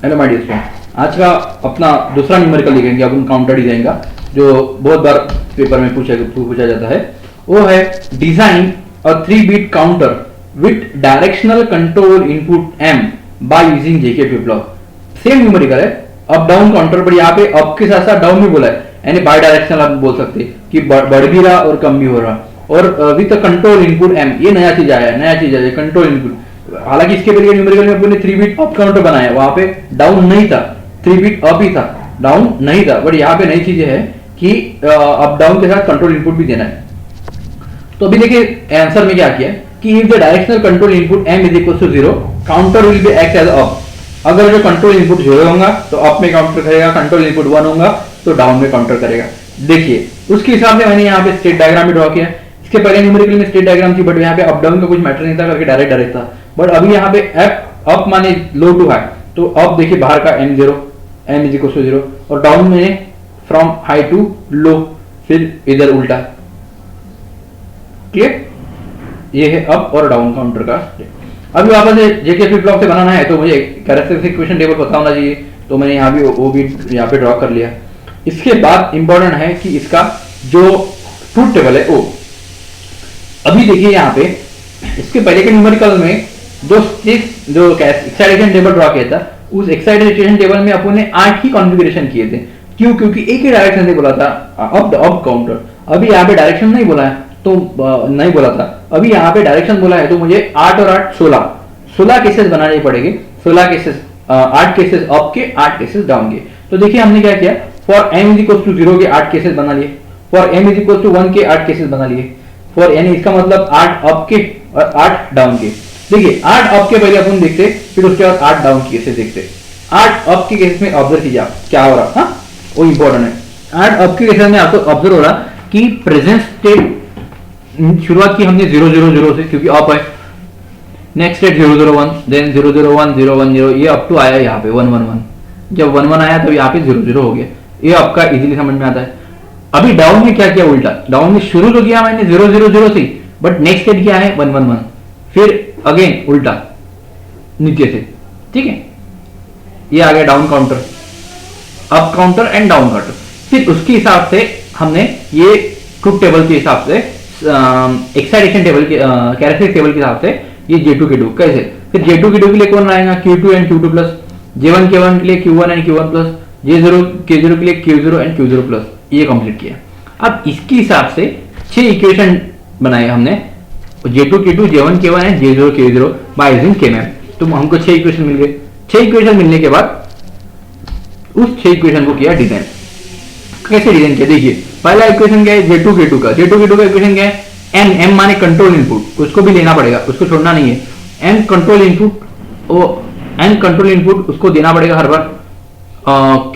Hello my dear student, आज का अपना दूसरा न्यूमेरिकल लिखेंगे अपन काउंटर डिजाइन का, जो बहुत बार पेपर में पूछा जाता है। वो है design a 3-bit counter with directional control input M by using JK flip flop. Same numerical है, अप डाउन काउंटर, पर यहाँ पे अप के साथ साथ डाउन भी बोला है, यानी बाय डायरेक्शनल आप बोल सकते कि बढ़ भी रहा और कम भी हो रहा। और विथ कंट्रोल इनपुट एम, ये नया चीज आया है कंट्रोल इनपुट। हालांकि इसके पहले न्यूमेरिकल में अपने 3-bit अप काउंटर बनाया, वहां पे डाउन नहीं था, 3-bit अप ही था, डाउन नहीं था। बट यहाँ पे नई चीज है कि अप डाउन के साथ कंट्रोल इनपुट भी देना है। तो अभी देखिए आंसर में क्या किया कि if the directional control input m is equal to 0, counter will be act as up. अगर जो कंट्रोल इनपुट 0 होगा तो अप में काउंटर करेगा, कंट्रोल इनपुट 1 होगा तो डाउन में काउंटर करेगा। देखिए उसके हिसाब से मैंने यहाँ पे स्टेट डायग्राम भी ड्रॉ किया। इसके पहले न्यूमेरिकल में स्टेट डायग्राम थी, बट यहाँ पे अप डाउन का कुछ मैटर नहीं था करके डायरेक्ट था। बट अभी यहाँ पे अप माने लो टू हाई, तो अप देखिए बाहर का m0 m is equal to 0, और डाउन में फ्रॉम हाई टू लो, फिर इधर उल्टा। क्लियर? ये है अप और डाउन काउंटर का। अभी वापस जेके फ्लिप फ्लॉप से बनाना है तो मुझे कैरेक्टरिस्टिक इक्वेशन टेबल पता होना चाहिए, तो मैंने यहाँ भी वो भी यहाँ पे ड्रॉ कर लिया। इसके बाद इंपॉर्टेंट है कि इसका जो ट्रूथ टेबल है वो अभी देखिए यहाँ पे इसके पहले के न्यूमेरिकल में जो एक्साइटेशन टेबल ड्रॉ किया था, उस एक्साइटेशन टेबल में अपन ने 8 ही कॉन्फ़िगरेशन किए थे। क्यों? क्योंकि एक ही डायरेक्शन से बोला था अप काउंटर। अभी यहाँ पे डायरेक्शन नहीं बोला है तो नहीं बोला था, अभी यहाँ पे डायरेक्शन बोला है, तो मुझे 8 और 8 16 केसेस बनाने पड़ेंगे। 16 केसेस, 8 केसेस अप के, 8 केसेस डाउन के। तो देखिए हमने क्या किया, for m is equal to 0 के 8 केसेस बना लिए, for m is equal to 1 के 8 केसेस बना लिए, फॉर यानी इसका मतलब 8 अप के और 8 डाउन के। देखिए 8 अप के पहले अपन देखते, फिर उसके बाद 8 डाउन के केसेस देखते। 8 अप के केसेस में ऑब्जर्व कीजिए आप क्या हो रहा, हाँ वो इंपॉर्टेंट है। 8 अप के केसेस में आपको ऑब्जर्व हो रहा कि प्रेजेंट स्टेट शुरुआत की हमने 0 0 0 से, क्योंकि अप है। नेक्स्ट स्टेट 0 0 1, देन 0 0 1 0 1 0, ये अप टू आया यहाँ पे 1 1 1। जब 1 1 आया तो यहाँ पे 0 0 हो गया। ये आपका इजीली समझ में आता है। अभी डाउन में क्या किया, उल्टा। डाउन में शुरू तो किया मैंने 0 0 0 से, बट नेक्स्ट स्टेट क्या है 1 1 1, फिर अगेन उल्टा नीचे से। ठीक है, ये आ गया down counter, up counter and down counter. फिर उसके हिसाब से हमने ये ट्रूथ टेबल के हिसाब से, एक्साइटेशन टेबल के, कैरेक्टरिस्टिक टेबल के हिसाब से ये J2 K2 कैसे। फिर J2 K2 के लिए कौन आएगा, Q2 and Q2 plus, J1 K1 के लिए Q1 and Q1 plus, J0 K0 के लिए Q0 एंड Q0 प्लस। ये कंप्लीट किया। अब इसके हिसाब से 6 इक्वेशन बनाए हमने, J2 K2 J1 K1 and J0 K0 bye using Kmap। तो हमको 6 इक्वेशन मिल गए। 6 इक्वेशन मिलने के बाद उस 6 इक्वेशन को किया डिजाइन। कैसे डिजाइन किया, देखिए पहला इक्वेशन क्या है J2 K2 का। J2 K2 का इक्वेशन क्या है, m माने कंट्रोल इनपुट, उसको भी लेना पड़ेगा, उसको छोड़ना नहीं है। m कंट्रोल इनपुट, वो n कंट्रोल इनपुट उसको देना पड़ेगा हर बार।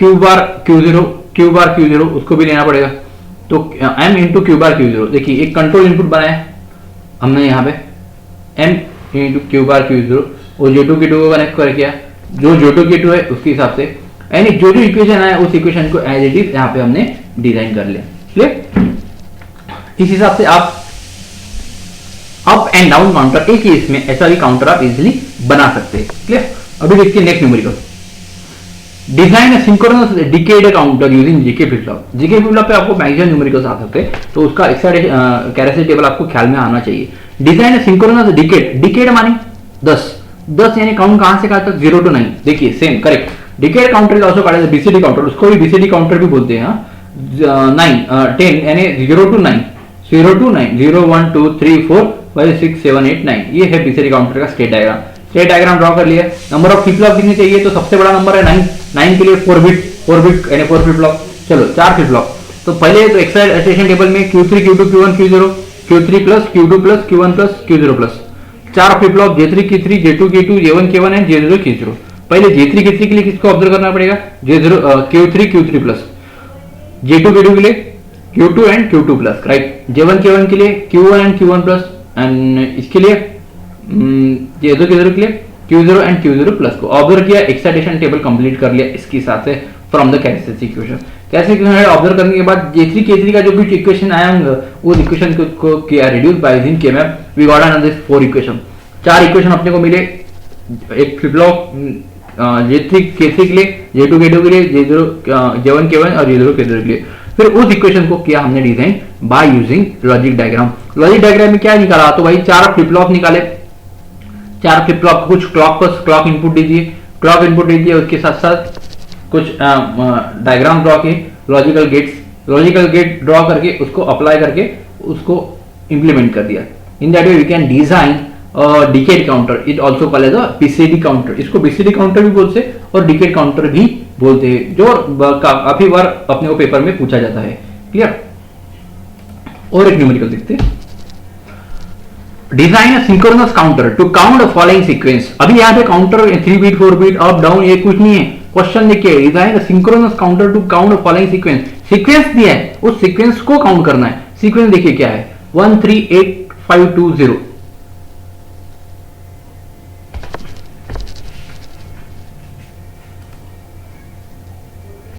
q बार q0 उसको भी लेना पड़ेगा। तो m इंटू q बार q0। देखिए एक कंट्रोल इनपुट बनाया हमने यहाँ पे, m इंटू q बार q0, और J2 K2 को कनेक्ट कर किया। जो J2 K2 है उसके हिसाब से, यानी जो जो इक्वेशन आया उस इक्वेशन को एज इट इज यहाँ पे हमने डिजाइन कर लिया। क्लियर? इस हिसाब से आप अप एंड डाउन काउंटर एक ही इसमें ऐसा भी काउंटर आप इजीली बना सकते हैं। क्लियर? अभी देखते हैं next numerical, design a synchronous decade counter using JK flip flop. JK flip flop पे आपको मैक्सिमम न्यूमेरिकल्स आ सकते हैं, तो उसका कैरेक्टरिस्टिक टेबल आपको ख्याल में आना चाहिए। डिजाइन अ सिंक्रोनस डिकेड माने 10 यानी काउंट कहां से कहां तक, 0 to 9। देखिए same correct, decade counter is also called as BCD counter, उसको भी बीसीडी काउंटर भी बोलते हैं। 10 यानी 0 to 9, 0 to 9, 0 1 2 3 4 5 6 7 8 9, ये है बीसीडी काउंटर का state diagram. State diagram draw कर लिया। नंबर ऑफ फ्लिप फ्लॉप दिखने चाहिए, तो सबसे बड़ा नंबर है 9 के लिए 4 बिट यानी 4 फ्लिप फ्लॉप। चलो 4 फ्लिप फ्लॉप। तो पहले तो एक्साइटेशन टेबल में Q3 Q2 Q1 Q0, Q3 plus Q2 plus Q1 plus Q0 plus, 4 flip flop J3 K3 J2 K2 J1 K1 and J0 K0। पहले J3 K3 के लिए किसको observe करना पड़ेगा, J0 Q3 Q3 plus, J2 K2 के लिए Q2 and Q2 plus, right. J1 K1 के लिए Q1 and Q1 plus, and इसके लिए J2 K0 के लिए Q0 एंड Q0 प्लस को ऑब्जर्व किया। एक्साइटेशन टेबल कंप्लीट कर लिया इसके हिसाब से from the characteristic equation. Characteristic equation observe करने के बाद J3 K3 का जो कुछ इक्वेशन आया वो इक्वेशन को किया reduce by using Kmap। We got another 4 equation. 4 equation अपने को मिले। एक फ्लिप फ्लॉप J3 K3 के लिए, J2 K2 के लिए, J0 J1 K1 और J0 K0 के लिए। फिर उस इक्वेशन को किया हमने design by using logic diagram. Logic diagram में क्या निकाला, तो भाई 4 फ्लिप फ्लॉप निकाले, 4 फ्लिप फ्लॉप कुछ क्लॉक इनपुट दीजिए, क्लॉक इनपुट दीजिए, उसके साथ साथ कुछ डायग्राम ड्रॉ किए, लॉजिकल गेट ड्रॉ करके उसको अप्लाई करके उसको इंप्लीमेंट कर दिया। In that way we can design decade counter, it also called as BCD counter. इसको बीसीडी काउंटर भी बोलते हैं और डिकेड काउंटर भी बोलते हैं, जो काफी बार अपने को पेपर में पूछा जाता है। क्लियर। और एक न्यूमेरिकल देखते हैं, design a synchronous counter to count following sequence. अभी यहाँ पे counter 3 bit 4 bit up down ये कुछ नहीं है, क्वेश्चन देखिए, design a synchronous counter to count following sequence. Sequence दिया है, उस सीक्वेंस को काउंट करना है। सीक्वेंस देखिए क्या है, 1 3 8 5 2 0,